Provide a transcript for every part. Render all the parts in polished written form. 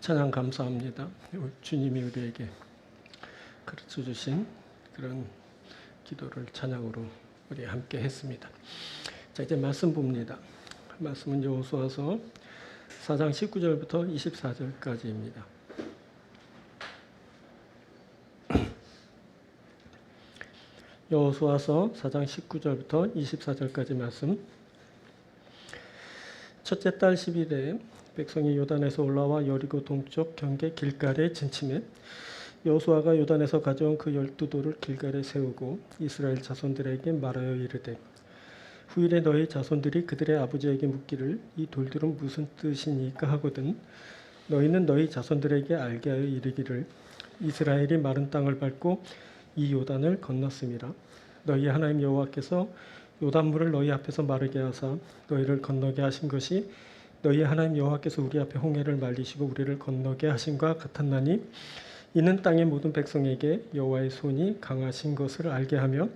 찬양 감사합니다. 주님이 우리에게 가르쳐 주신 그런 기도를 찬양으로 우리 함께 했습니다. 자, 이제 말씀 봅니다. 말씀은 여호수아서 4장 19절부터 24절까지입니다. 여호수아서 4장 19절부터 24절까지 말씀. 첫째 달 10일에 백성이 요단에서 올라와 여리고 동쪽 경계 길갈에 진침해 여호수아가 요단에서 가져온 그 12돌을 길갈에 세우고 이스라엘 자손들에게 말하여 이르되 후일에 너희 자손들이 그들의 아버지에게 묻기를 이 돌들은 무슨 뜻이니까 하거든 너희는 너희 자손들에게 알게 하여 이르기를 이스라엘이 마른 땅을 밟고 이 요단을 건넜음이라. 너희 하나님 여호와께서 요단물을 너희 앞에서 마르게 하사 너희를 건너게 하신 것이 너희 하나님 여호와께서 우리 앞에 홍해를 말리시고 우리를 건너게 하신과 같았나니 이는 땅의 모든 백성에게 여호와의 손이 강하신 것을 알게 하며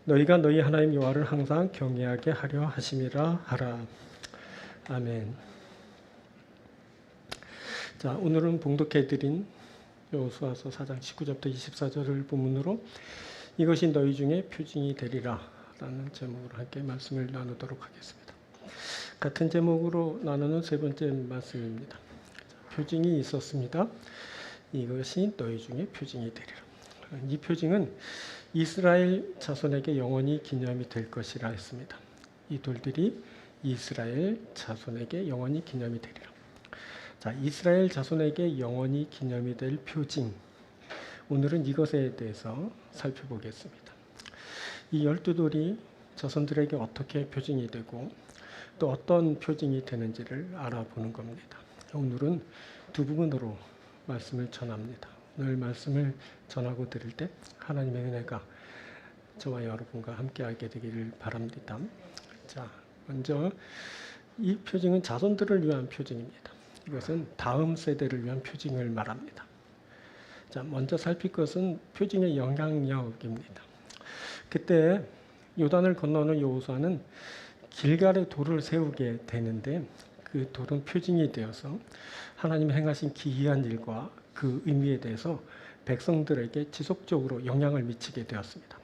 너희가 너희 하나님 여호와를 항상 경외하게 하려 하심이라 하라. 아멘. 자, 오늘은 봉독해드린 여호수아서 4장 19절부터 24절을 본문으로 이것이 너희 중에 표징이 되리라 라는 제목으로 함께 말씀을 나누도록 하겠습니다. 같은 제목으로 나누는 세 번째 말씀입니다. 표징이 있었습니다. 이것이 너희 중에 표징이 되리라. 이 표징은 이스라엘 자손에게 영원히 기념이 될 것이라 했습니다. 이 돌들이 이스라엘 자손에게 영원히 기념이 되리라. 자, 이스라엘 자손에게 영원히 기념이 될 표징. 오늘은 이것에 대해서 살펴보겠습니다. 이 12돌이 자손들에게 어떻게 표징이 되고 또 어떤 표징이 되는지를 알아보는 겁니다. 오늘은 두 부분으로 말씀을 전합니다. 오늘 말씀을 전하고 드릴 때 하나님의 은혜가 저와 여러분과 함께하게 되기를 바랍니다. 자, 먼저 이 표징은 자손들을 위한 표징입니다. 이것은 다음 세대를 위한 표징을 말합니다. 자, 먼저 살필 것은 표징의 영향력입니다. 그때 요단을 건너는 여호수아는 길갈에 돌을 세우게 되는데 그 돌은 표징이 되어서 하나님이 행하신 기이한 일과 그 의미에 대해서 백성들에게 지속적으로 영향을 미치게 되었습니다.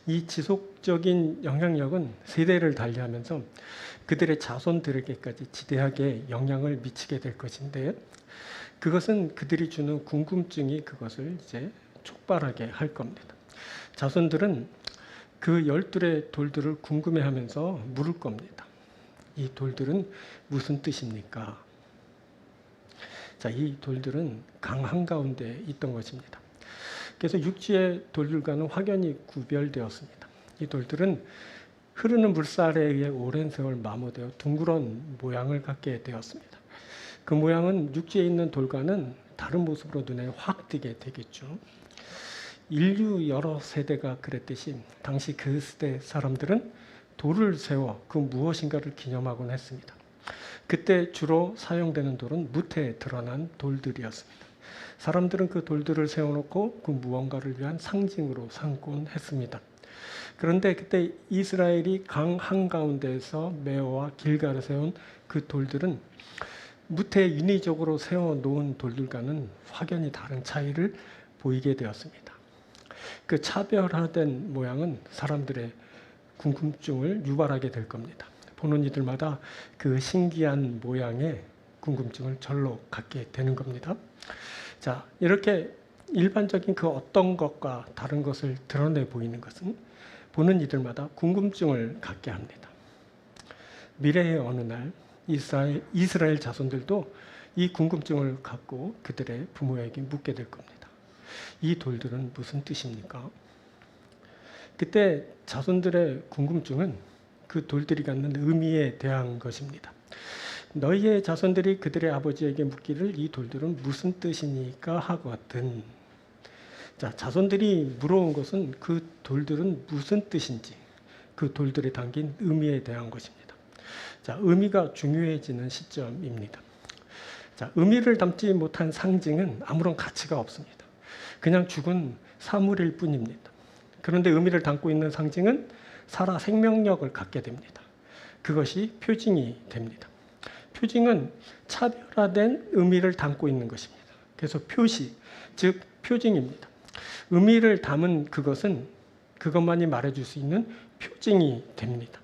이 지속적인 영향력은 세대를 달리하면서 그들의 자손들에게까지 지대하게 영향을 미치게 될 것인데 그것은 그들이 주는 궁금증이 그것을 이제 촉발하게 할 겁니다. 자손들은 그 12의 돌들을 궁금해하면서 물을 겁니다. 이 돌들은 무슨 뜻입니까? 자, 이 돌들은 강 한가운데 있던 것입니다. 그래서 육지의 돌들과는 확연히 구별되었습니다. 이 돌들은 흐르는 물살에 의해 오랜 세월 마모되어 둥그런 모양을 갖게 되었습니다. 그 모양은 육지에 있는 돌과는 다른 모습으로 눈에 확 띄게 되겠죠. 인류 여러 세대가 그랬듯이 당시 그 시대 사람들은 돌을 세워 그 무엇인가를 기념하곤 했습니다. 그때 주로 사용되는 돌은 무태에 드러난 돌들이었습니다. 사람들은 그 돌들을 세워놓고 그 무언가를 위한 상징으로 삼곤 했습니다. 그런데 그때 이스라엘이 강 한가운데에서 메오와 길갈에 세운 그 돌들은 무태에 인위적으로 세워놓은 돌들과는 확연히 다른 차이를 보이게 되었습니다. 그 차별화된 모양은 사람들의 궁금증을 유발하게 될 겁니다. 보는 이들마다 그 신기한 모양에 궁금증을 절로 갖게 되는 겁니다. 자, 이렇게 일반적인 그 어떤 것과 다른 것을 드러내 보이는 것은 보는 이들마다 궁금증을 갖게 합니다. 미래의 어느 날 이스라엘 자손들도 이 궁금증을 갖고 그들의 부모에게 묻게 될 겁니다. 이 돌들은 무슨 뜻입니까? 그때 자손들의 궁금증은 그 돌들이 갖는 의미에 대한 것입니다. 너희의 자손들이 그들의 아버지에게 묻기를 이 돌들은 무슨 뜻이니까 하거든. 자, 자손들이 물어온 것은 그 돌들은 무슨 뜻인지 그 돌들에 담긴 의미에 대한 것입니다. 자, 의미가 중요해지는 시점입니다. 자, 의미를 담지 못한 상징은 아무런 가치가 없습니다. 그냥 죽은 사물일 뿐입니다. 그런데 의미를 담고 있는 상징은 살아 생명력을 갖게 됩니다. 그것이 표징이 됩니다. 표징은 차별화된 의미를 담고 있는 것입니다. 그래서 표시, 즉 표징입니다. 의미를 담은 그것은 그것만이 말해줄 수 있는 표징이 됩니다.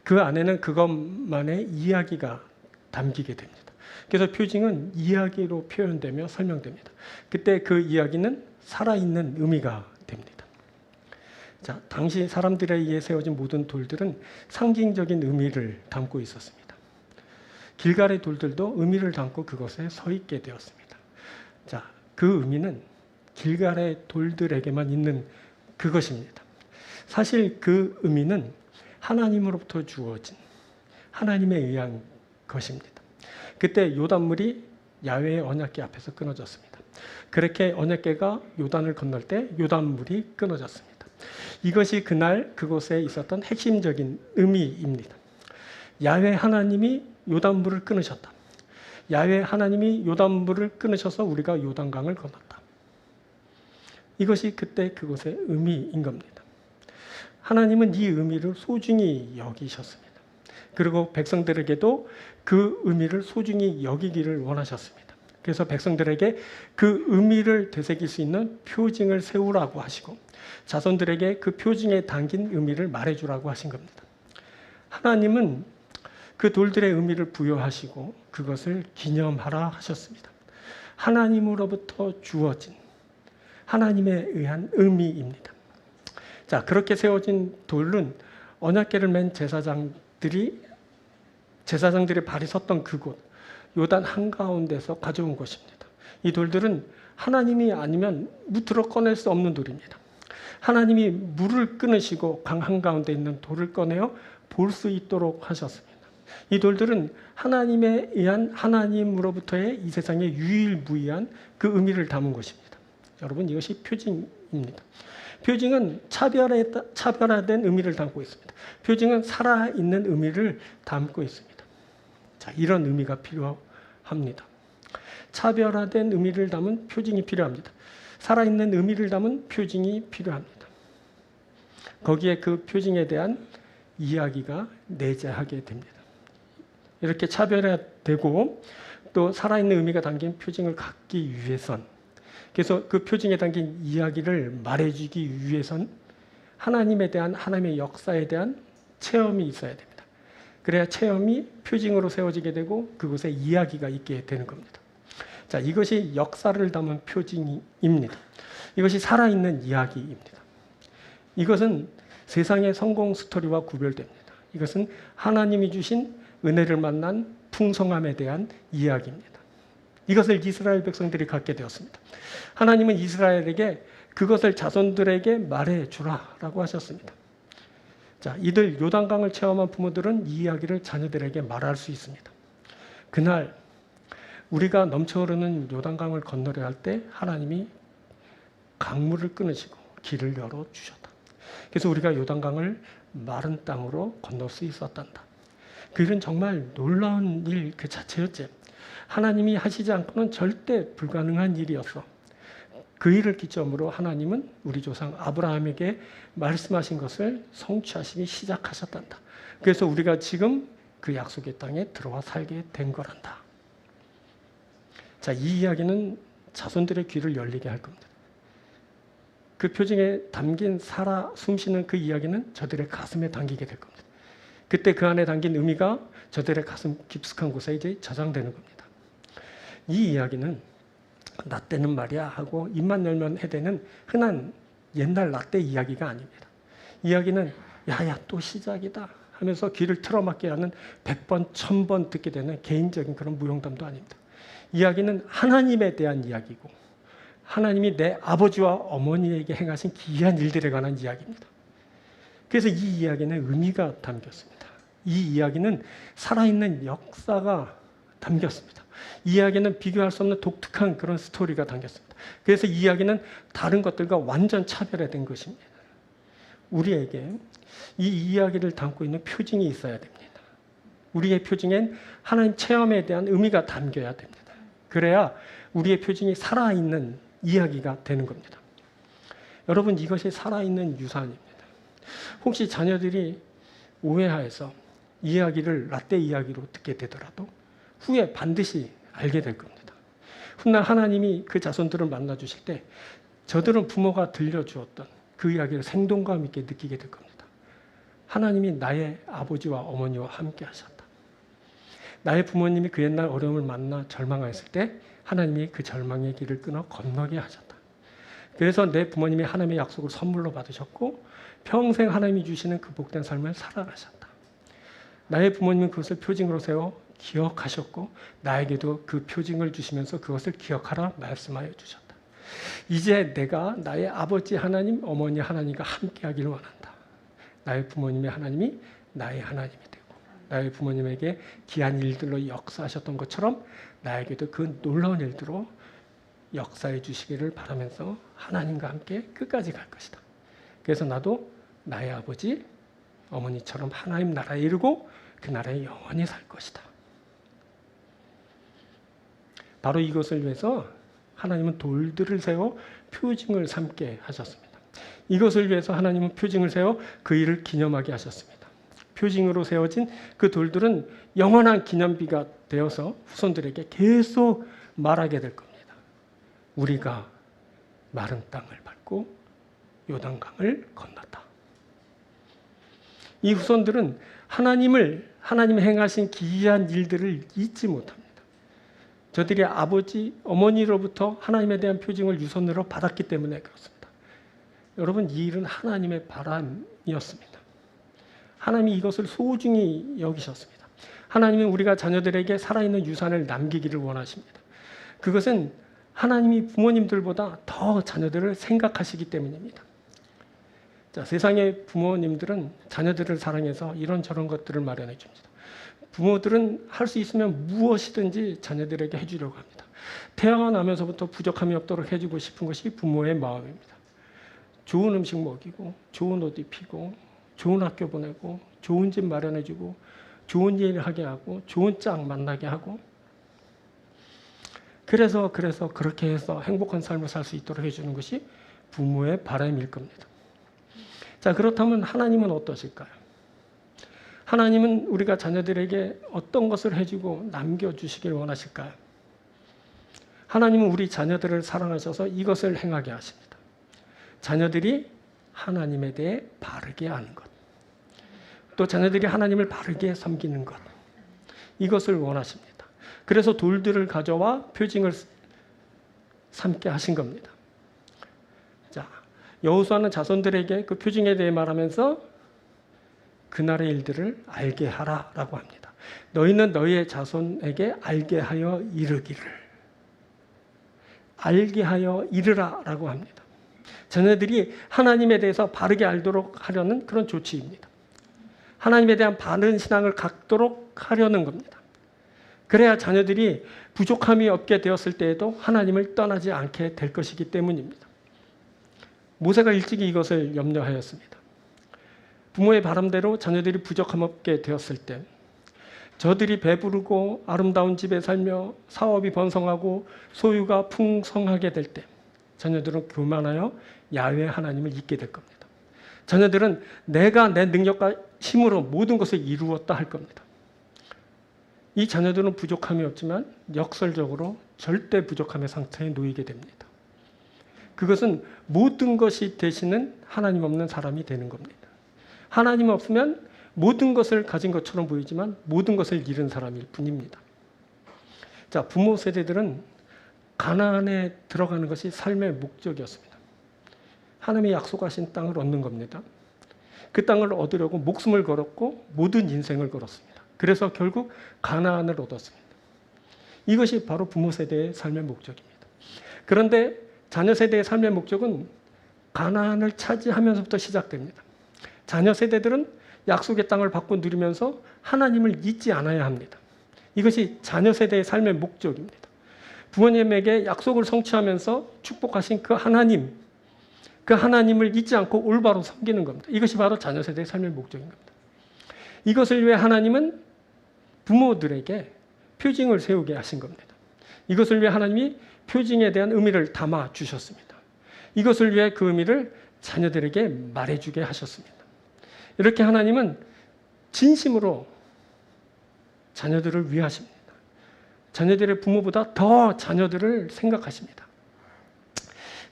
그 안에는 그것만의 이야기가 담기게 됩니다. 그래서 표징은 이야기로 표현되며 설명됩니다. 그때 그 이야기는 살아있는 의미가 됩니다. 자, 당시 사람들에 의해 세워진 모든 돌들은 상징적인 의미를 담고 있었습니다. 길갈의 돌들도 의미를 담고 그것에 서 있게 되었습니다. 자, 그 의미는 길갈의 돌들에게만 있는 그것입니다. 사실 그 의미는 하나님으로부터 주어진 하나님에 의한 것입니다. 그때 요단물이 야훼의 언약궤 앞에서 끊어졌습니다. 그렇게 언약궤가 요단을 건널 때 요단물이 끊어졌습니다. 이것이 그날 그곳에 있었던 핵심적인 의미입니다. 야훼 하나님이 요단물을 끊으셨다. 야훼 하나님이 요단물을 끊으셔서 우리가 요단강을 건넜다. 이것이 그때 그곳의 의미인 겁니다. 하나님은 이 의미를 소중히 여기셨습니다. 그리고 백성들에게도 그 의미를 소중히 여기기를 원하셨습니다. 그래서 백성들에게 그 의미를 되새길 수 있는 표징을 세우라고 하시고 자손들에게 그 표징에 담긴 의미를 말해주라고 하신 겁니다. 하나님은 그 돌들의 의미를 부여하시고 그것을 기념하라 하셨습니다. 하나님으로부터 주어진 하나님에 의한 의미입니다. 자, 그렇게 세워진 돌은 언약궤를 맨 제사장들이 발이 섰던 그곳 요단 한가운데서 가져온 것입니다. 이 돌들은 하나님이 아니면 무트로 꺼낼 수 없는 돌입니다. 하나님이 물을 끊으시고 강 한가운데 있는 돌을 꺼내어 볼 수 있도록 하셨습니다. 이 돌들은 하나님에 의한 하나님으로부터의 이 세상에 유일무이한 그 의미를 담은 것입니다. 여러분, 이것이 표징입니다. 표징은 차별화된 의미를 담고 있습니다. 표징은 살아있는 의미를 담고 있습니다. 자, 이런 의미가 필요합니다. 차별화된 의미를 담은 표징이 필요합니다. 살아있는 의미를 담은 표징이 필요합니다. 거기에 그 표징에 대한 이야기가 내재하게 됩니다. 이렇게 차별화되고 또 살아있는 의미가 담긴 표징을 갖기 위해선, 그래서 그 표징에 담긴 이야기를 말해주기 위해선 하나님에 대한 하나님의 역사에 대한 체험이 있어야 됩니다. 그래야 체험이 표징으로 세워지게 되고 그곳에 이야기가 있게 되는 겁니다. 자, 이것이 역사를 담은 표징입니다. 이것이 살아있는 이야기입니다. 이것은 세상의 성공 스토리와 구별됩니다. 이것은 하나님이 주신 은혜를 만난 풍성함에 대한 이야기입니다. 이것을 이스라엘 백성들이 갖게 되었습니다. 하나님은 이스라엘에게 그것을 자손들에게 말해주라라고 하셨습니다. 자, 이들 요단강을 체험한 부모들은 이 이야기를 자녀들에게 말할 수 있습니다. 그날 우리가 넘쳐흐르는 요단강을 건너려 할 때 하나님이 강물을 끊으시고 길을 열어주셨다. 그래서 우리가 요단강을 마른 땅으로 건널 수 있었단다. 그 일은 정말 놀라운 일 그 자체였지. 하나님이 하시지 않고는 절대 불가능한 일이었어. 그 일을 기점으로 하나님은 우리 조상 아브라함에게 말씀하신 것을 성취하시기 시작하셨단다. 그래서 우리가 지금 그 약속의 땅에 들어와 살게 된 거란다. 자, 이 이야기는 자손들의 귀를 열리게 할 겁니다. 그 표징에 담긴 살아 숨쉬는 그 이야기는 저들의 가슴에 담기게 될 겁니다. 그때 그 안에 담긴 의미가 저들의 가슴 깊숙한 곳에 이제 저장되는 겁니다. 이 이야기는 나 때는 말이야 하고 입만 열면 해대는 흔한 옛날 나 때 이야기가 아닙니다. 이야기는 야야 또 시작이다 하면서 귀를 틀어막게 하는 100번, 1000번 듣게 되는 개인적인 그런 무용담도 아닙니다. 이야기는 하나님에 대한 이야기고 하나님이 내 아버지와 어머니에게 행하신 기이한 일들에 관한 이야기입니다. 그래서 이 이야기는 의미가 담겼습니다. 이 이야기는 살아있는 역사가 담겼습니다. 이 이야기는 비교할 수 없는 독특한 그런 스토리가 담겼습니다. 그래서 이 이야기는 다른 것들과 완전 차별화된 것입니다. 우리에게 이 이야기를 담고 있는 표징이 있어야 됩니다. 우리의 표징엔 하나님 체험에 대한 의미가 담겨야 됩니다. 그래야 우리의 표징이 살아있는 이야기가 되는 겁니다. 여러분, 이것이 살아있는 유산입니다. 혹시 자녀들이 오해하여서 이야기를 라떼 이야기로 듣게 되더라도 후에 반드시 알게 될 겁니다. 훗날 하나님이 그 자손들을 만나 주실 때 저들은 부모가 들려주었던 그 이야기를 생동감 있게 느끼게 될 겁니다. 하나님이 나의 아버지와 어머니와 함께 하셨다. 나의 부모님이 그 옛날 어려움을 만나 절망하였을 때 하나님이 그 절망의 길을 끊어 건너게 하셨다. 그래서 내 부모님이 하나님의 약속을 선물로 받으셨고 평생 하나님이 주시는 그 복된 삶을 살아가셨다. 나의 부모님은 그것을 표징으로 세워 기억하셨고 나에게도 그 표징을 주시면서 그것을 기억하라 말씀하여 주셨다. 이제 내가 나의 아버지 하나님, 어머니 하나님과 함께하기를 원한다. 나의 부모님의 하나님이 나의 하나님이 되고 나의 부모님에게 귀한 일들로 역사하셨던 것처럼 나에게도 그 놀라운 일들로 역사해 주시기를 바라면서 하나님과 함께 끝까지 갈 것이다. 그래서 나도 나의 아버지, 어머니처럼 하나님 나라에 이르고 그 나라에 영원히 살 것이다. 바로 이것을 위해서 하나님은 돌들을 세워 표징을 삼게 하셨습니다. 이것을 위해서 하나님은 표징을 세워 그 일을 기념하게 하셨습니다. 표징으로 세워진 그 돌들은 영원한 기념비가 되어서 후손들에게 계속 말하게 될 겁니다. 우리가 마른 땅을 밟고 요단강을 건넜다. 이 후손들은 하나님이 행하신 기이한 일들을 잊지 못합니다. 저들이 아버지, 어머니로부터 하나님에 대한 표징을 유선으로 받았기 때문에 그렇습니다. 여러분, 이 일은 하나님의 바람이었습니다. 하나님이 이것을 소중히 여기셨습니다. 하나님은 우리가 자녀들에게 살아있는 유산을 남기기를 원하십니다. 그것은 하나님이 부모님들보다 더 자녀들을 생각하시기 때문입니다. 자, 세상의 부모님들은 자녀들을 사랑해서 이런저런 것들을 마련해 줍니다. 부모들은 할 수 있으면 무엇이든지 자녀들에게 해주려고 합니다. 태어나면서부터 부족함이 없도록 해주고 싶은 것이 부모의 마음입니다. 좋은 음식 먹이고 좋은 옷 입히고 좋은 학교 보내고 좋은 집 마련해주고 좋은 일 하게 하고 좋은 짝 만나게 하고 그래서 그렇게 해서 행복한 삶을 살 수 있도록 해주는 것이 부모의 바람일 겁니다. 자, 그렇다면 하나님은 어떠실까요? 하나님은 우리가 자녀들에게 어떤 것을 해주고 남겨주시길 원하실까요? 하나님은 우리 자녀들을 사랑하셔서 이것을 행하게 하십니다. 자녀들이 하나님에 대해 바르게 아는 것, 또 자녀들이 하나님을 바르게 섬기는 것, 이것을 원하십니다. 그래서 돌들을 가져와 표징을 삼게 하신 겁니다. 자, 여호수아는 자손들에게 그 표징에 대해 말하면서 그날의 일들을 알게 하라라고 합니다. 너희는 너희의 자손에게 알게 하여 이르라라고 합니다. 자녀들이 하나님에 대해서 바르게 알도록 하려는 그런 조치입니다. 하나님에 대한 바른 신앙을 갖도록 하려는 겁니다. 그래야 자녀들이 부족함이 없게 되었을 때에도 하나님을 떠나지 않게 될 것이기 때문입니다. 모세가 일찍이 이것을 염려하였습니다. 부모의 바람대로 자녀들이 부족함 없게 되었을 때 저들이 배부르고 아름다운 집에 살며 사업이 번성하고 소유가 풍성하게 될 때 자녀들은 교만하여 야훼 하나님을 잊게 될 겁니다. 자녀들은 내가 내 능력과 힘으로 모든 것을 이루었다 할 겁니다. 이 자녀들은 부족함이 없지만 역설적으로 절대 부족함의 상태에 놓이게 됩니다. 그것은 모든 것이 되시는 하나님 없는 사람이 되는 겁니다. 하나님 없으면 모든 것을 가진 것처럼 보이지만 모든 것을 잃은 사람일 뿐입니다. 자, 부모 세대들은 가나안에 들어가는 것이 삶의 목적이었습니다. 하나님이 약속하신 땅을 얻는 겁니다. 그 땅을 얻으려고 목숨을 걸었고 모든 인생을 걸었습니다. 그래서 결국 가나안을 얻었습니다. 이것이 바로 부모 세대의 삶의 목적입니다. 그런데 자녀 세대의 삶의 목적은 가나안을 차지하면서부터 시작됩니다. 자녀 세대들은 약속의 땅을 받고 누리면서 하나님을 잊지 않아야 합니다. 이것이 자녀 세대의 삶의 목적입니다. 부모님에게 약속을 성취하면서 축복하신 그 하나님을 잊지 않고 올바로 섬기는 겁니다. 이것이 바로 자녀 세대의 삶의 목적인 겁니다. 이것을 위해 하나님은 부모들에게 표징을 세우게 하신 겁니다. 이것을 위해 하나님이 표징에 대한 의미를 담아 주셨습니다. 이것을 위해 그 의미를 자녀들에게 말해주게 하셨습니다. 이렇게 하나님은 진심으로 자녀들을 위하십니다. 자녀들의 부모보다 더 자녀들을 생각하십니다.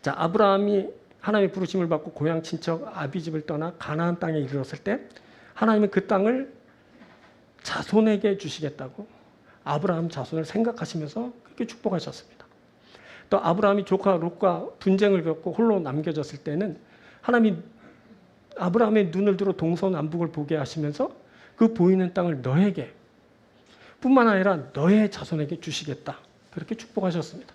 자, 아브라함이 하나님의 부르심을 받고 고향 친척 아비집을 떠나 가나안 땅에 이르렀을 때 하나님은 그 땅을 자손에게 주시겠다고 아브라함 자손을 생각하시면서 그렇게 축복하셨습니다. 또 아브라함이 조카 롯과 분쟁을 겪고 홀로 남겨졌을 때는 하나님이 아브라함의 눈을 들어 동서남북을 보게 하시면서 그 보이는 땅을 너에게 뿐만 아니라 너의 자손에게 주시겠다. 그렇게 축복하셨습니다.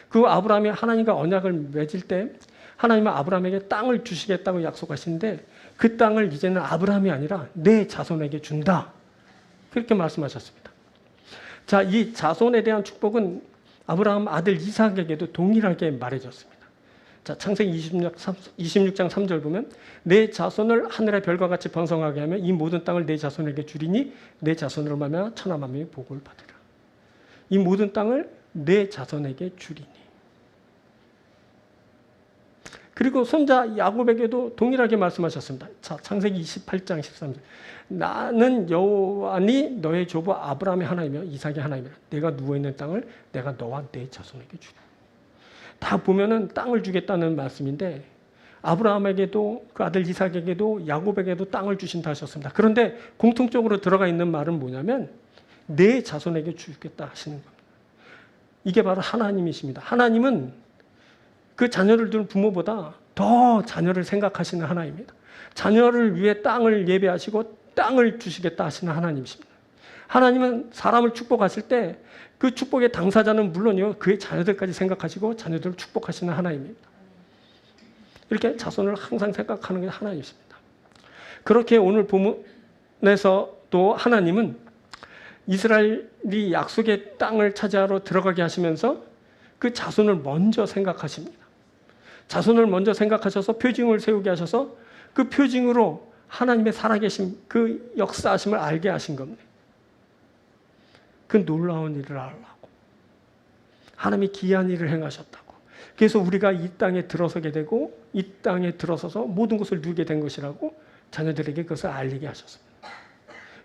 그 아브라함이 하나님과 언약을 맺을 때 하나님은 아브라함에게 땅을 주시겠다고 약속하시는데 그 땅을 이제는 아브라함이 아니라 내 자손에게 준다. 그렇게 말씀하셨습니다. 자, 이 자손에 대한 축복은 아브라함 아들 이삭에게도 동일하게 말해졌습니다. 자, 창세기 26장 3절 보면 내 자손을 하늘의 별과 같이 번성하게 하며 이 모든 땅을 내 자손에게 주리니 내 자손으로 말미암아 천하 만민이 복을 받으라. 이 모든 땅을 내 자손에게 주리니. 그리고 손자 야곱에게도 동일하게 말씀하셨습니다. 자, 창세기 28장 13절. 나는 여호와니 너의 조부 아브라함의 하나님이며 이삭의 하나님이라. 내가 누워있는 땅을 내가 너와 내 자손에게 주리라. 다 보면은 땅을 주겠다는 말씀인데 아브라함에게도 그 아들 이삭에게도 야곱에게도 땅을 주신다 하셨습니다. 그런데 공통적으로 들어가 있는 말은 뭐냐면 내 자손에게 주겠다 하시는 겁니다. 이게 바로 하나님이십니다. 하나님은 그 자녀를 둔 부모보다 더 자녀를 생각하시는 하나님입니다. 자녀를 위해 땅을 예배하시고 땅을 주시겠다 하시는 하나님이십니다. 하나님은 사람을 축복하실 때 그 축복의 당사자는 물론이요 그의 자녀들까지 생각하시고 자녀들을 축복하시는 하나님입니다. 이렇게 자손을 항상 생각하는 게 하나님이십니다. 그렇게 오늘 본문에서도 하나님은 이스라엘이 약속의 땅을 차지하러 들어가게 하시면서 그 자손을 먼저 생각하십니다. 자손을 먼저 생각하셔서 표징을 세우게 하셔서 그 표징으로 하나님의 살아계심, 그 역사하심을 알게 하신 겁니다. 그 놀라운 일을 알라고. 하나님이 기이한 일을 행하셨다고. 그래서 우리가 이 땅에 들어서게 되고 이 땅에 들어서서 모든 것을 누리게 된 것이라고 자녀들에게 그것을 알리게 하셨습니다.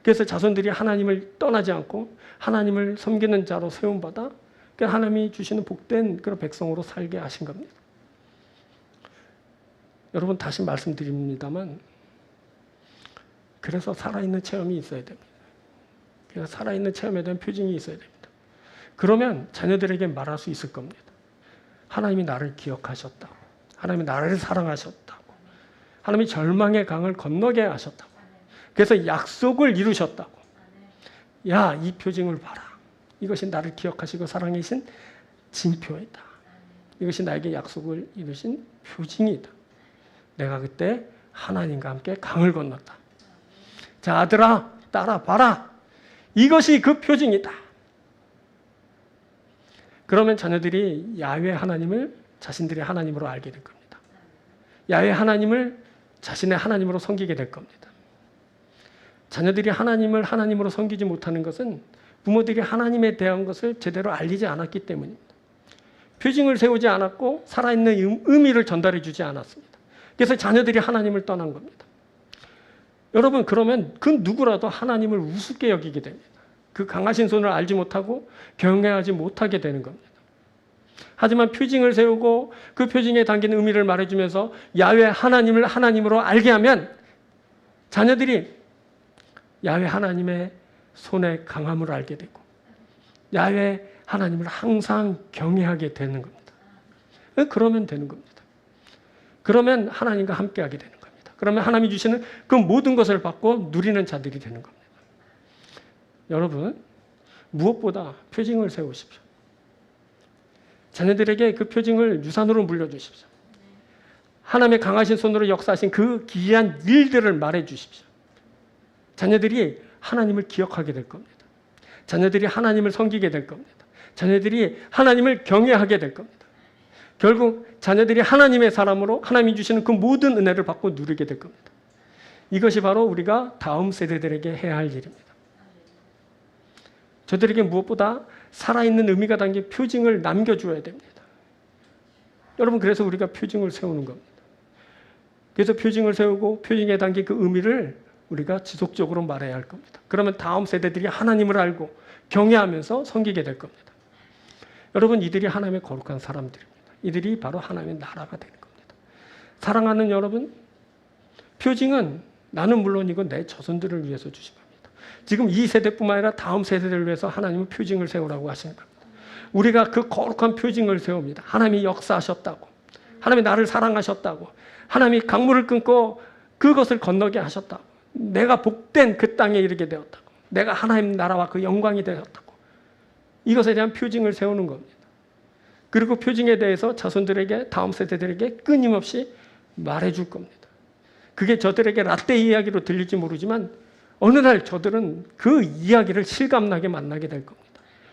그래서 자손들이 하나님을 떠나지 않고 하나님을 섬기는 자로 세움받아 하나님이 주시는 복된 그런 백성으로 살게 하신 겁니다. 여러분 다시 말씀드립니다만 그래서 살아있는 체험이 있어야 됩니다. 그래서 살아있는 체험에 대한 표징이 있어야 됩니다. 그러면 자녀들에게 말할 수 있을 겁니다. 하나님이 나를 기억하셨다고. 하나님이 나를 사랑하셨다고. 하나님이 절망의 강을 건너게 하셨다고. 그래서 약속을 이루셨다고. 야, 이 표징을 봐라. 이것이 나를 기억하시고 사랑하신 징표이다. 이것이 나에게 약속을 이루신 표징이다. 내가 그때 하나님과 함께 강을 건넜다. 자, 아들아, 딸아, 봐라. 이것이 그 표징이다. 그러면 자녀들이 야훼 하나님을 자신들의 하나님으로 알게 될 겁니다. 야훼 하나님을 자신의 하나님으로 섬기게 될 겁니다. 자녀들이 하나님을 하나님으로 섬기지 못하는 것은 부모들이 하나님에 대한 것을 제대로 알리지 않았기 때문입니다. 표징을 세우지 않았고 살아있는 의미를 전달해 주지 않았습니다. 그래서 자녀들이 하나님을 떠난 겁니다. 여러분 그러면 그 누구라도 하나님을 우습게 여기게 됩니다. 그 강하신 손을 알지 못하고 경외하지 못하게 되는 겁니다. 하지만 표징을 세우고 그 표징에 담긴 의미를 말해주면서 야훼 하나님을 하나님으로 알게 하면 자녀들이 야훼 하나님의 손의 강함을 알게 되고 야훼 하나님을 항상 경외하게 되는 겁니다. 그러면 되는 겁니다. 그러면 하나님과 함께하게 되는 겁니다. 그러면 하나님이 주시는 그 모든 것을 받고 누리는 자들이 되는 겁니다. 여러분 무엇보다 표징을 세우십시오. 자녀들에게 그 표징을 유산으로 물려주십시오. 하나님의 강하신 손으로 역사하신 그 기이한 일들을 말해주십시오. 자녀들이 하나님을 기억하게 될 겁니다. 자녀들이 하나님을 섬기게 될 겁니다. 자녀들이 하나님을 경외하게 될 겁니다. 결국 자녀들이 하나님의 사람으로 하나님이 주시는 그 모든 은혜를 받고 누리게 될 겁니다. 이것이 바로 우리가 다음 세대들에게 해야 할 일입니다. 저들에게 무엇보다 살아있는 의미가 담긴 표징을 남겨주어야 됩니다. 여러분 그래서 우리가 표징을 세우는 겁니다. 그래서 표징을 세우고 표징에 담긴 그 의미를 우리가 지속적으로 말해야 할 겁니다. 그러면 다음 세대들이 하나님을 알고 경외하면서 섬기게 될 겁니다. 여러분, 이들이 하나님의 거룩한 사람들입니다. 이들이 바로 하나님의 나라가 되는 겁니다. 사랑하는 여러분, 표징은 나는 물론이고 내 자손들을 위해서 주신 겁니다. 지금 이 세대뿐만 아니라 다음 세대를 위해서 하나님은 표징을 세우라고 하시는 겁니다. 우리가 그 거룩한 표징을 세웁니다. 하나님이 역사하셨다고, 하나님이 나를 사랑하셨다고, 하나님이 강물을 끊고 그것을 건너게 하셨다고, 내가 복된 그 땅에 이르게 되었다고, 내가 하나님 나라와 그 영광이 되었다고, 이것에 대한 표징을 세우는 겁니다. 그리고 표징에 대해서 자손들에게, 다음 세대들에게 끊임없이 말해줄 겁니다. 그게 저들에게 라떼 이야기로 들릴지 모르지만 어느 날 저들은 그 이야기를 실감나게 만나게 될 겁니다.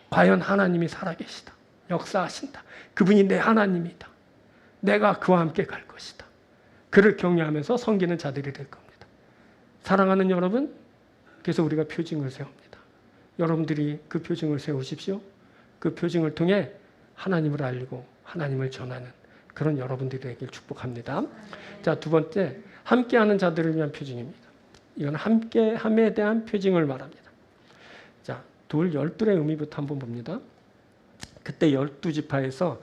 과연 하나님이 살아계시다, 역사하신다, 그분이 내 하나님이다, 내가 그와 함께 갈 것이다, 그를 경외하면서 섬기는 자들이 될 겁니다. 사랑하는 여러분, 그래서 우리가 표징을 세웁니다. 여러분들이 그 표징을 세우십시오. 그 표징을 통해 하나님을 알리고 하나님을 전하는 그런 여러분들이 되길 축복합니다. 자, 두 번째, 함께하는 자들을 위한 표징입니다. 이건 함께함에 대한 표징을 말합니다. 자, 돌 12의 의미부터 한번 봅니다. 그때 12지파에서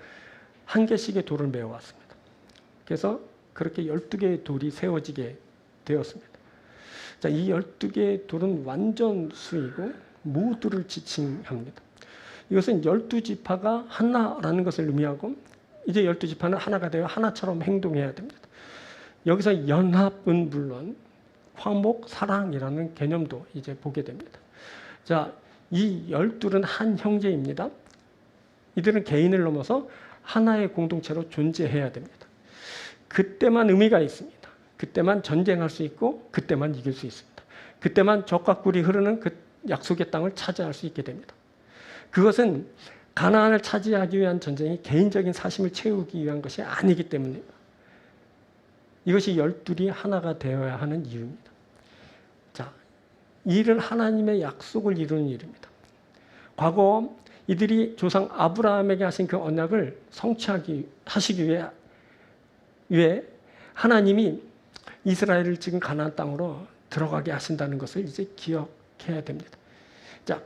한 개씩의 돌을 메어왔습니다. 그래서 그렇게 12개의 돌이 세워지게 되었습니다. 자, 이 12개의 돌은 완전 수이고 모두를 지칭합니다. 이것은 12지파가 하나라는 것을 의미하고, 이제 12지파는 하나가 되어 하나처럼 행동해야 됩니다. 여기서 연합은 물론 화목, 사랑이라는 개념도 이제 보게 됩니다. 자, 이 12은 한 형제입니다. 이들은 개인을 넘어서 하나의 공동체로 존재해야 됩니다. 그때만 의미가 있습니다. 그때만 전쟁할 수 있고 그때만 이길 수 있습니다. 그때만 적과 꿀이 흐르는 그 약속의 땅을 차지할 수 있게 됩니다. 그것은 가나안을 차지하기 위한 전쟁이 개인적인 사심을 채우기 위한 것이 아니기 때문입니다. 이것이 12이 하나가 되어야 하는 이유입니다. 자, 이 일은 하나님의 약속을 이루는 일입니다. 과거 이들이 조상 아브라함에게 하신 그 언약을 성취하시기 위해 하나님이 이스라엘을 지금 가나안 땅으로 들어가게 하신다는 것을 이제 기억해야 됩니다. 자,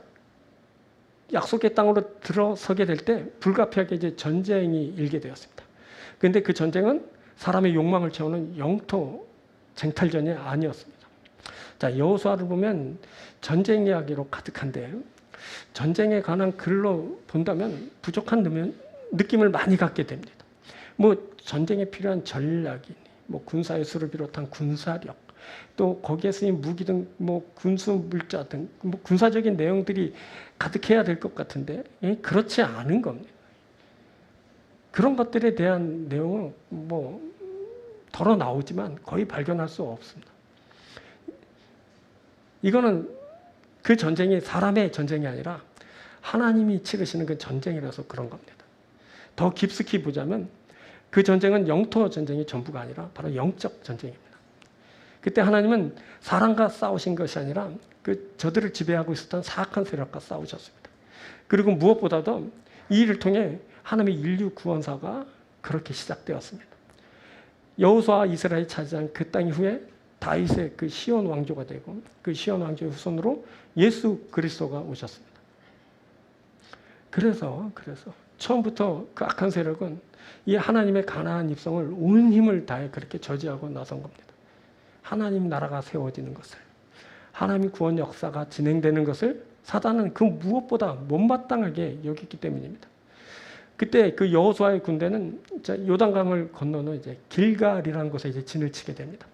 약속의 땅으로 들어서게 될 때 불가피하게 이제 전쟁이 일게 되었습니다. 그런데 그 전쟁은 사람의 욕망을 채우는 영토 쟁탈전이 아니었습니다. 자, 여호수아를 보면 전쟁 이야기로 가득한데, 전쟁에 관한 글로 본다면 부족한 느낌을 많이 갖게 됩니다. 뭐 전쟁에 필요한 전략이니, 뭐 군사의 수를 비롯한 군사력, 또 거기에 쓰인 무기 등 뭐 군수 물자 등 뭐 군사적인 내용들이 가득해야 될 것 같은데 그렇지 않은 겁니다. 그런 것들에 대한 내용은 뭐 덜어 나오지만 거의 발견할 수 없습니다. 이거는 그 전쟁이 사람의 전쟁이 아니라 하나님이 치르시는 그 전쟁이라서 그런 겁니다. 더 깊숙이 보자면 그 전쟁은 영토 전쟁이 전부가 아니라 바로 영적 전쟁입니다. 그때 하나님은 사람과 싸우신 것이 아니라 그 저들을 지배하고 있었던 사악한 세력과 싸우셨습니다. 그리고 무엇보다도 이 일을 통해 하나님의 인류 구원사가 그렇게 시작되었습니다. 여호수아와 이스라엘이 차지한 그 땅 이후에 다윗의 그 시온 왕조가 되고, 그 시온 왕조의 후손으로 예수 그리스도가 오셨습니다. 그래서 처음부터 그 악한 세력은 이 하나님의 가나안 입성을 온 힘을 다해 그렇게 저지하고 나선 겁니다. 하나님 나라가 세워지는 것을, 하나님의 구원 역사가 진행되는 것을 사단은 그 무엇보다 못마땅하게 여겼기 때문입니다. 그때 그 여호수아의 군대는 요단강을 건너는 이제 길갈이라는 곳에 이제 진을 치게 됩니다.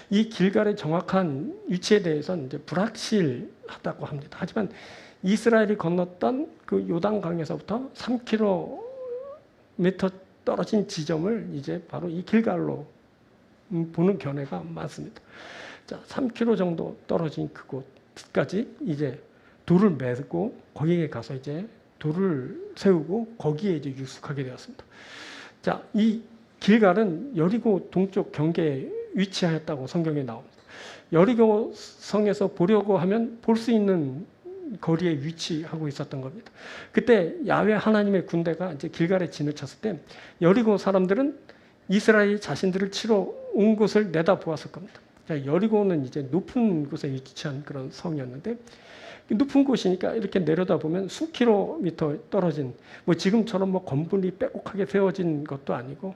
이 길갈의 정확한 위치에 대해서는 이제 불확실하다고 합니다. 하지만 이스라엘이 건넜던 그 요단강에서부터 3km 떨어진 지점을 이제 바로 이 길갈로 보는 견해가 많습니다. 자, 3km 정도 떨어진 그곳까지 이제 돌을 메고 거기에 가서 이제 돌을 세우고 거기에 이제 유숙하게 되었습니다. 자, 이 길갈은 여리고 동쪽 경계에 위치하였다고 성경에 나옵니다. 여리고 성에서 보려고 하면 볼 수 있는 거리에 위치하고 있었던 겁니다. 그때 야훼 하나님의 군대가 이제 길갈에 진을 쳤을 때 여리고 사람들은 이스라엘 자신들을 치러 온 곳을 내다보았을 겁니다. 여리고는 이제 높은 곳에 위치한 그런 성이었는데, 높은 곳이니까 이렇게 내려다보면 수 킬로미터 떨어진, 뭐 지금처럼 뭐 건물이 빼곡하게 세워진 것도 아니고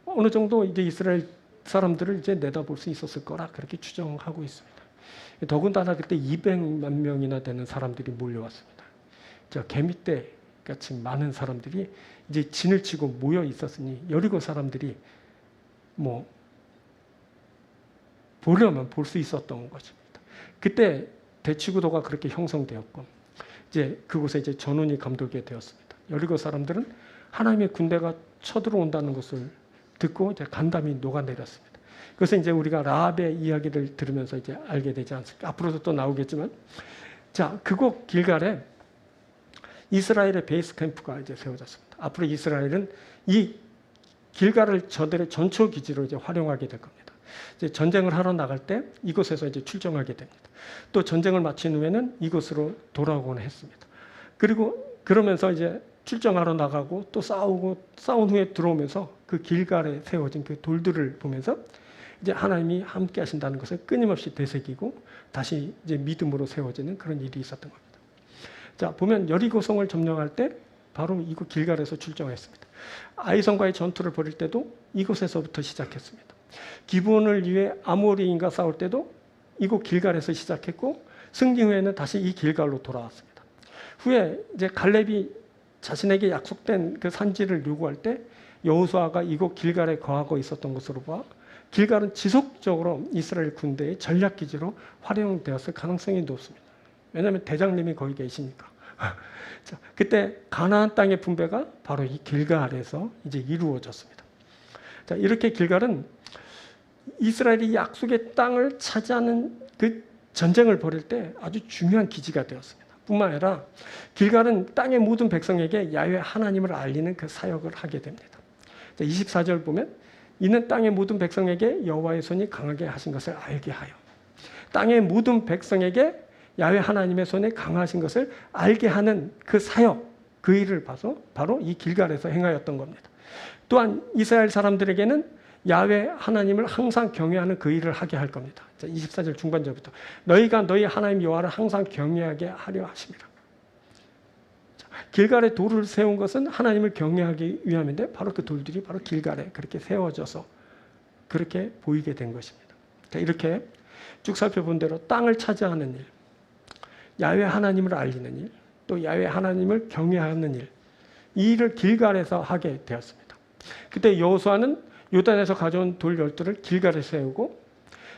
어느 정도 이제 이스라엘 사람들을 이제 내다볼 수 있었을 거라 그렇게 추정하고 있습니다. 더군다나 그때 200만 명이나 되는 사람들이 몰려왔습니다. 개미떼 같이 많은 사람들이 이제 진을 치고 모여 있었으니 여리고 사람들이 뭐 보려면 볼 수 있었던 것입니다. 그때 대치구도가 그렇게 형성되었고 이제 그곳에 이제 전운이 감돌게 되었습니다. 여리고 사람들은 하나님의 군대가 쳐들어온다는 것을 듣고 이제 간담이 녹아내렸습니다. 그것은 이제 우리가 라합의 이야기를 들으면서 이제 알게 되지 않습니까? 앞으로도 또 나오겠지만, 자, 그곳 길갈에 이스라엘의 베이스 캠프가 이제 세워졌습니다. 앞으로 이스라엘은 이 길갈을 저들의 전초 기지로 이제 활용하게 될 겁니다. 이제 전쟁을 하러 나갈 때 이곳에서 이제 출정하게 됩니다. 또 전쟁을 마친 후에는 이곳으로 돌아오곤 했습니다. 그리고 그러면서 이제 출정하러 나가고 또 싸우고 싸운 후에 들어오면서 그 길갈에 세워진 그 돌들을 보면서 이제 하나님이 함께 하신다는 것을 끊임없이 되새기고 다시 이제 믿음으로 세워지는 그런 일이 있었던 겁니다. 자, 보면 여리고성을 점령할 때 바로 이곳 길갈에서 출정했습니다. 아이성과의 전투를 벌일 때도 이곳에서부터 시작했습니다. 기브온을 위해 아모리인과 싸울 때도 이곳 길갈에서 시작했고 승리 후에는 다시 이 길갈로 돌아왔습니다. 후에 이제 갈렙이 자신에게 약속된 그 산지를 요구할 때 여호수아가 이곳 길갈에 거하고 있었던 것으로 봐 길갈은 지속적으로 이스라엘 군대의 전략기지로 활용되었을 가능성이 높습니다. 왜냐하면 대장님이 거기 계시니까. 자, 그때 가나안 땅의 분배가 바로 이 길갈에서 이제 이루어졌습니다. 자, 이렇게 길갈은 이스라엘이 약속의 땅을 차지하는 그 전쟁을 벌일 때 아주 중요한 기지가 되었습니다. 뿐만 아니라 길갈은 땅의 모든 백성에게 야훼 하나님을 알리는 그 사역을 하게 됩니다. 24절 보면 이는 땅의 모든 백성에게 여호와의 손이 강하게 하신 것을 알게 하여, 땅의 모든 백성에게 야훼 하나님의 손에 강하신 것을 알게 하는 그 사역, 그 일을 봐서 바로 이 길갈에서 행하였던 겁니다. 또한 이스라엘 사람들에게는 야훼 하나님을 항상 경외하는 그 일을 하게 할 겁니다. 24절 중반절부터 너희가 너희 하나님 여호와를 항상 경외하게 하려 하십니다. 길갈에 돌을 세운 것은 하나님을 경외하기 위함인데 바로 그 돌들이 바로 길갈에 그렇게 세워져서 그렇게 보이게 된 것입니다. 이렇게 쭉 살펴본 대로 땅을 차지하는 일, 야훼 하나님을 알리는 일, 또 야훼 하나님을 경외하는 일, 이 일을 길갈에서 하게 되었습니다. 그때 여호수아는 요단에서 가져온 돌 12를 길갈에 세우고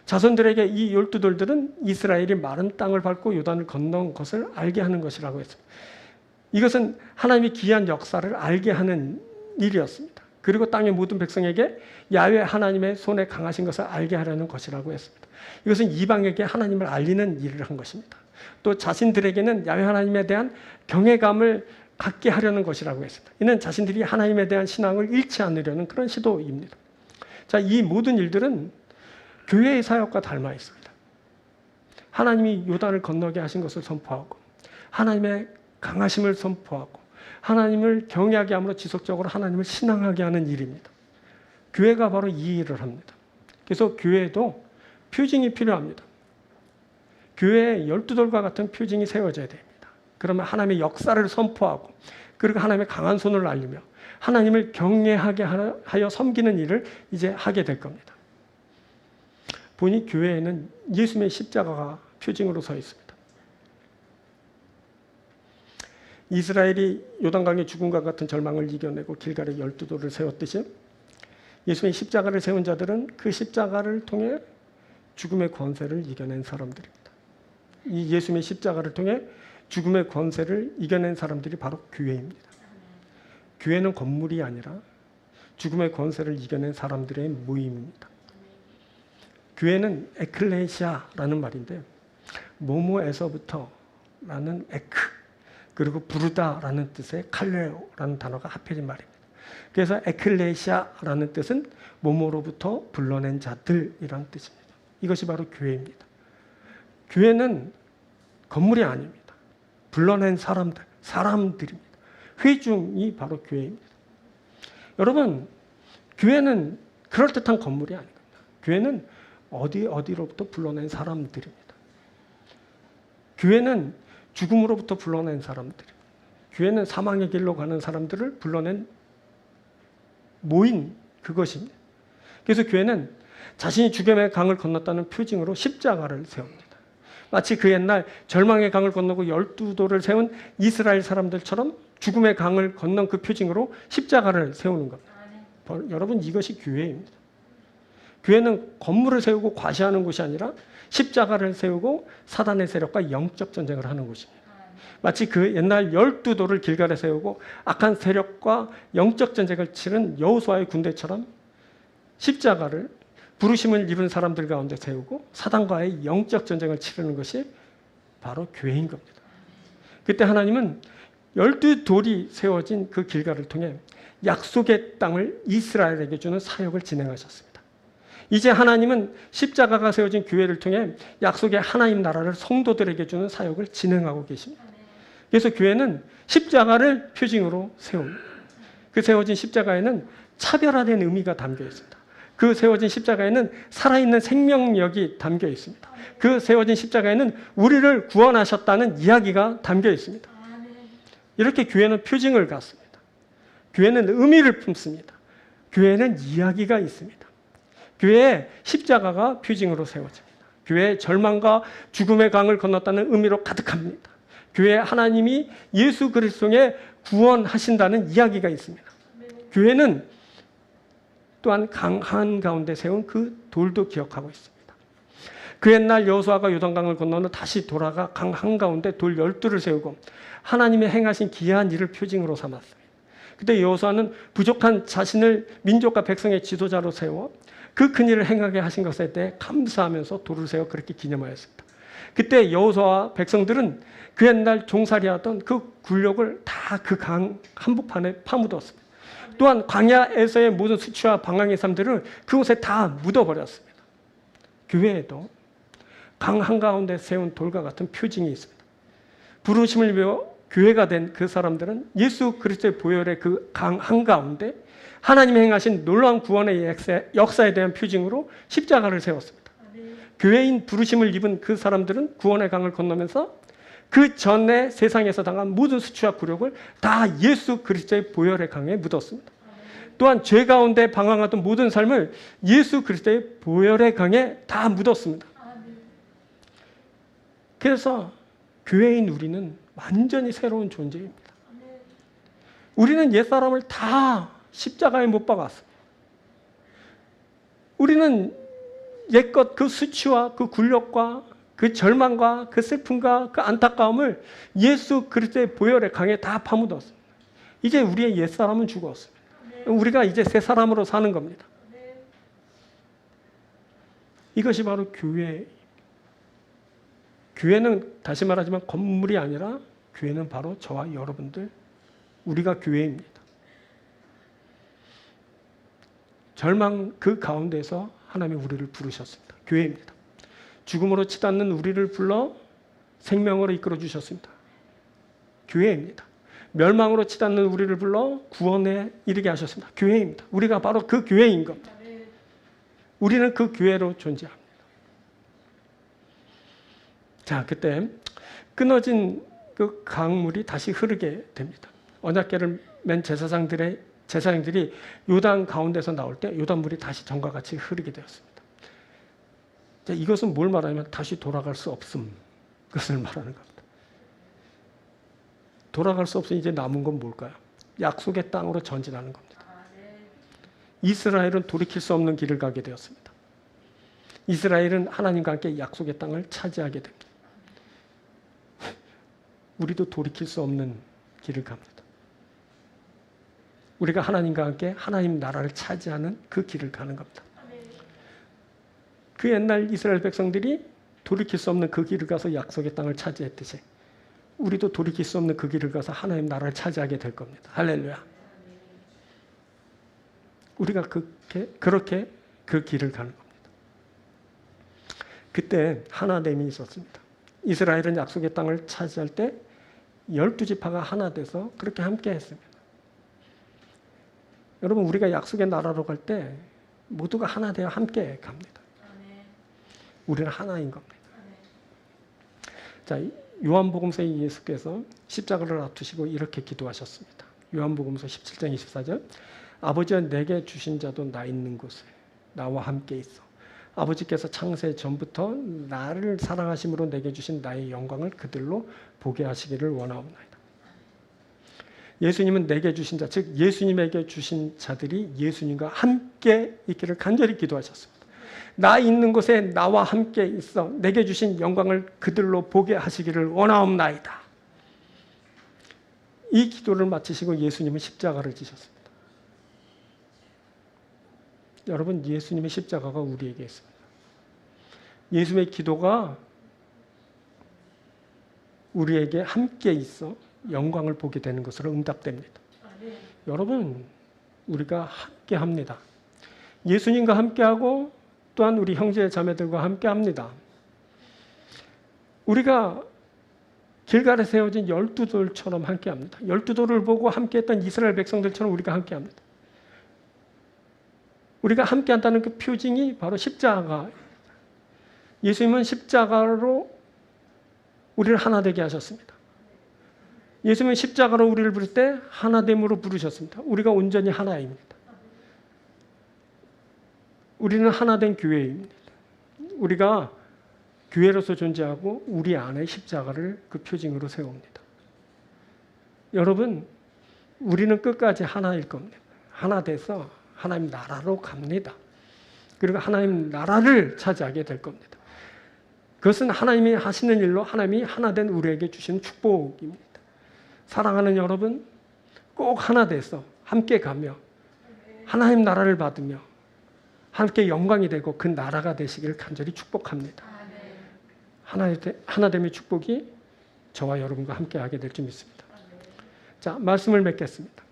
자손들에게 이 12돌들은 이스라엘이 마른 땅을 밟고 요단을 건넌 것을 알게 하는 것이라고 했습니다. 이것은 하나님의 기이한 역사를 알게 하는 일이었습니다. 그리고 땅의 모든 백성에게 야훼 하나님의 손에 강하신 것을 알게 하려는 것이라고 했습니다. 이것은 이방에게 하나님을 알리는 일을 한 것입니다. 또 자신들에게는 야훼 하나님에 대한 경외감을 갖게 하려는 것이라고 했습니다. 이는 자신들이 하나님에 대한 신앙을 잃지 않으려는 그런 시도입니다. 자, 이 모든 일들은 교회의 사역과 닮아 있습니다. 하나님이 요단을 건너게 하신 것을 선포하고 하나님의 강하심을 선포하고 하나님을 경외하게 함으로 지속적으로 하나님을 신앙하게 하는 일입니다. 교회가 바로 이 일을 합니다. 그래서 교회도 표징이 필요합니다. 교회에 12돌과 같은 표징이 세워져야 됩니다. 그러면 하나님의 역사를 선포하고 그리고 하나님의 강한 손을 알리며 하나님을 경외하게 하여 섬기는 일을 이제 하게 될 겁니다. 보니 교회에는 예수님의 십자가가 표징으로 서 있습니다. 이스라엘이 요단강의 죽음과 같은 절망을 이겨내고 길갈에 12돌을 세웠듯이 예수님의 십자가를 세운 자들은 그 십자가를 통해 죽음의 권세를 이겨낸 사람들입니다. 이 예수님의 십자가를 통해 죽음의 권세를 이겨낸 사람들이 바로 교회입니다. 교회는 건물이 아니라 죽음의 권세를 이겨낸 사람들의 모임입니다. 교회는 에클레시아라는 말인데 모모에서부터라는 에크 그리고 부르다라는 뜻의 칼레오라는 단어가 합해진 말입니다. 그래서 에클레시아라는 뜻은 모모로부터 불러낸 자들이라는 뜻입니다. 이것이 바로 교회입니다. 교회는 건물이 아닙니다. 불러낸 사람들입니다. 회중이 바로 교회입니다. 여러분, 교회는 그럴듯한 건물이 아닙니다. 교회는 어디로부터 불러낸 사람들입니다. 교회는 죽음으로부터 불러낸 사람들, 교회는 사망의 길로 가는 사람들을 불러낸 모인 그것입니다. 그래서 교회는 자신이 죽음의 강을 건넜다는 표징으로 십자가를 세웁니다. 마치 그 옛날 절망의 강을 건너고 12도를 세운 이스라엘 사람들처럼 죽음의 강을 건넌 그 표징으로 십자가를 세우는 겁니다. 여러분, 이것이 교회입니다. 교회는 건물을 세우고 과시하는 곳이 아니라 십자가를 세우고 사단의 세력과 영적 전쟁을 하는 곳입니다. 마치 그 옛날 12도를 길갈에 세우고 악한 세력과 영적 전쟁을 치른 여호수아의 군대처럼 십자가를 부르심을 입은 사람들 가운데 세우고 사단과의 영적 전쟁을 치르는 것이 바로 교회인 겁니다. 그때 하나님은 12돌이 세워진 그 길갈을 통해 약속의 땅을 이스라엘에게 주는 사역을 진행하셨습니다. 이제 하나님은 십자가가 세워진 교회를 통해 약속의 하나님 나라를 성도들에게 주는 사역을 진행하고 계십니다. 그래서 교회는 십자가를 표징으로 세웁니다. 그 세워진 십자가에는 차별화된 의미가 담겨 있습니다. 그 세워진 십자가에는 살아있는 생명력이 담겨 있습니다. 그 세워진 십자가에는 우리를 구원하셨다는 이야기가 담겨 있습니다. 이렇게 교회는 표징을 갖습니다. 교회는 의미를 품습니다. 교회는 이야기가 있습니다. 교회에 십자가가 표징으로 세워집니다. 교회의 절망과 죽음의 강을 건넜다는 의미로 가득합니다. 교회에 하나님이 예수 그리스도에 구원하신다는 이야기가 있습니다. 교회는 또한 강 한가운데 세운 그 돌도 기억하고 있습니다. 그 옛날 여호수아가 요단강을 건너는 다시 돌아가 강 한가운데 돌 12를 세우고 하나님의 행하신 기이한 일을 표징으로 삼았습니다. 그때 여호수아는 부족한 자신을 민족과 백성의 지도자로 세워 그 큰일을 행하게 하신 것에 대해 감사하면서 돌을 세워 그렇게 기념하였습니다. 그때 여호수아와 백성들은 그 옛날 종살이하던 그 굴욕을 다 그 강 한복판에 파묻었습니다. 또한 광야에서의 모든 수치와 방황의 삶들을 그곳에 다 묻어버렸습니다. 교회에도 강 한가운데 세운 돌과 같은 표징이 있습니다. 부르심을 배워 교회가 된 그 사람들은 예수 그리스도의 보혈의 그 강 한가운데 하나님이 행하신 놀라운 구원의 역사에 대한 표징으로 십자가를 세웠습니다. 교회인 부르심을 입은 그 사람들은 구원의 강을 건너면서 그 전에 세상에서 당한 모든 수치와 굴욕을 다 예수 그리스도의 보혈의 강에 묻었습니다. 또한 죄 가운데 방황하던 모든 삶을 예수 그리스도의 보혈의 강에 다 묻었습니다. 그래서 교회인 우리는 완전히 새로운 존재입니다. 우리는 옛사람을 다 십자가에 못 박았어요. 우리는 옛것 그 수치와 그 굴욕과 그 절망과 그 슬픔과 그 안타까움을 예수 그리스도의 보혈의 강에 다 파묻었습니다. 이제 우리의 옛사람은 죽었습니다. 우리가 이제 새 사람으로 사는 겁니다. 이것이 바로 교회. 교회는 다시 말하지만 건물이 아니라 교회는 바로 저와 여러분들, 우리가 교회입니다. 절망 그 가운데서 하나님이 우리를 부르셨습니다. 교회입니다. 죽음으로 치닫는 우리를 불러 생명으로 이끌어 주셨습니다. 교회입니다. 멸망으로 치닫는 우리를 불러 구원에 이르게 하셨습니다. 교회입니다. 우리가 바로 그 교회인 겁니다. 우리는 그 교회로 존재합니다. 자, 그때 끊어진 그 강물이 다시 흐르게 됩니다. 언약궤를 맨 제사장들이 요단 가운데서 나올 때 요단물이 다시 전과 같이 흐르게 되었습니다. 자, 이것은 뭘 말하냐면 다시 돌아갈 수 없음, 그것을 말하는 겁니다. 돌아갈 수 없어 이제 남은 건 뭘까요? 약속의 땅으로 전진하는 겁니다. 이스라엘은 돌이킬 수 없는 길을 가게 되었습니다. 이스라엘은 하나님과 함께 약속의 땅을 차지하게 됩니다. 우리도 돌이킬 수 없는 길을 갑니다. 우리가 하나님과 함께 하나님 나라를 차지하는 그 길을 가는 겁니다. 그 옛날 이스라엘 백성들이 돌이킬 수 없는 그 길을 가서 약속의 땅을 차지했듯이 우리도 돌이킬 수 없는 그 길을 가서 하나님 나라를 차지하게 될 겁니다. 할렐루야. 우리가 그렇게 그 길을 가는 겁니다. 그때 하나됨이 있었습니다. 이스라엘은 약속의 땅을 차지할 때 12지파가 하나 돼서 그렇게 함께 했습니다. 여러분, 우리가 약속의 나라로 갈 때 모두가 하나 되어 함께 갑니다. 우리는 하나인 겁니다. 자, 요한복음서에 예수께서 십자가를 앞두시고 이렇게 기도하셨습니다. 요한복음서 17장 24절 아버지가 내게 주신 자도 나 있는 곳에 나와 함께 있어. 아버지께서 창세 전부터 나를 사랑하심으로 내게 주신 나의 영광을 그들로 보게 하시기를 원하옵나이다. 예수님은 내게 주신 자, 즉 예수님에게 주신 자들이 예수님과 함께 있기를 간절히 기도하셨습니다. 나 있는 곳에 나와 함께 있어 내게 주신 영광을 그들로 보게 하시기를 원하옵나이다. 이 기도를 마치시고 예수님은 십자가를 지셨습니다. 여러분, 예수님의 십자가가 우리에게 있습니다. 예수님의 기도가 우리에게 함께 있어 영광을 보게 되는 것으로 응답됩니다. 여러분, 우리가 함께 합니다. 예수님과 함께하고 또한 우리 형제 자매들과 함께합니다. 우리가 길갈에 세워진 12돌처럼 함께합니다. 12돌을 보고 함께했던 이스라엘 백성들처럼 우리가 함께합니다. 우리가 함께한다는 그 표징이 바로 십자가. 예수님은 십자가로 우리를 하나 되게 하셨습니다. 예수님은 십자가로 우리를 부를 때 하나됨으로 부르셨습니다. 우리가 온전히 하나입니다. 우리는 하나된 교회입니다. 우리가 교회로서 존재하고 우리 안에 십자가를 그 표징으로 세웁니다. 여러분, 우리는 끝까지 하나일 겁니다. 하나 돼서 하나님 나라로 갑니다. 그리고 하나님 나라를 차지하게 될 겁니다. 그것은 하나님이 하시는 일로 하나님이 하나된 우리에게 주시는 축복입니다. 사랑하는 여러분, 꼭 하나 돼서 함께 가며 하나님 나라를 받으며 함께 영광이 되고 그 나라가 되시기를 간절히 축복합니다. 하나됨의 축복이 저와 여러분과 함께하게 될 줄 믿습니다. 자, 말씀을 맺겠습니다.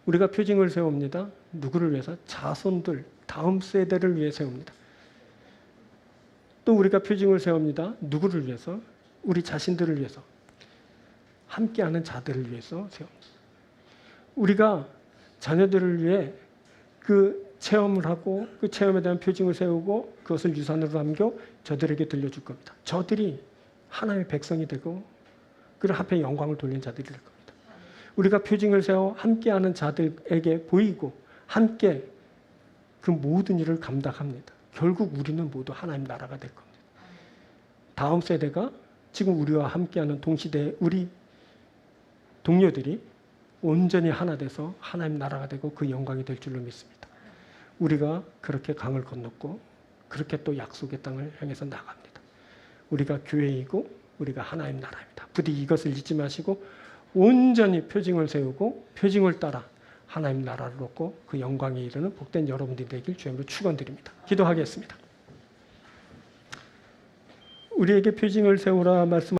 우리가 표징을 세웁니다. 누구를 위해서? 자손들, 다음 세대를 위해 세웁니다. 또 우리가 표징을 세웁니다. 누구를 위해서? 우리 자신들을 위해서. 함께하는 자들을 위해서 세웁니다. 우리가 자녀들을 위해 그 체험을 하고 그 체험에 대한 표징을 세우고 그것을 유산으로 남겨 저들에게 들려줄 겁니다. 저들이 하나님의 백성이 되고 그 앞에 영광을 돌리는 자들이 될 겁니다. 우리가 표징을 세워 함께하는 자들에게 보이고 함께 그 모든 일을 감당합니다. 결국 우리는 모두 하나님 나라가 될 겁니다. 다음 세대가 지금 우리와 함께하는 동시대의 우리 동료들이 온전히 하나 돼서 하나님 나라가 되고 그 영광이 될 줄로 믿습니다. 우리가 그렇게 강을 건넜고 그렇게 또 약속의 땅을 향해서 나갑니다. 우리가 교회이고 우리가 하나님 나라입니다. 부디 이것을 잊지 마시고 온전히 표징을 세우고 표징을 따라 하나님 나라를 얻고 그 영광에 이르는 복된 여러분들이 되길 주님으로 축원드립니다. 기도하겠습니다. 우리에게 표징을 세우라 말씀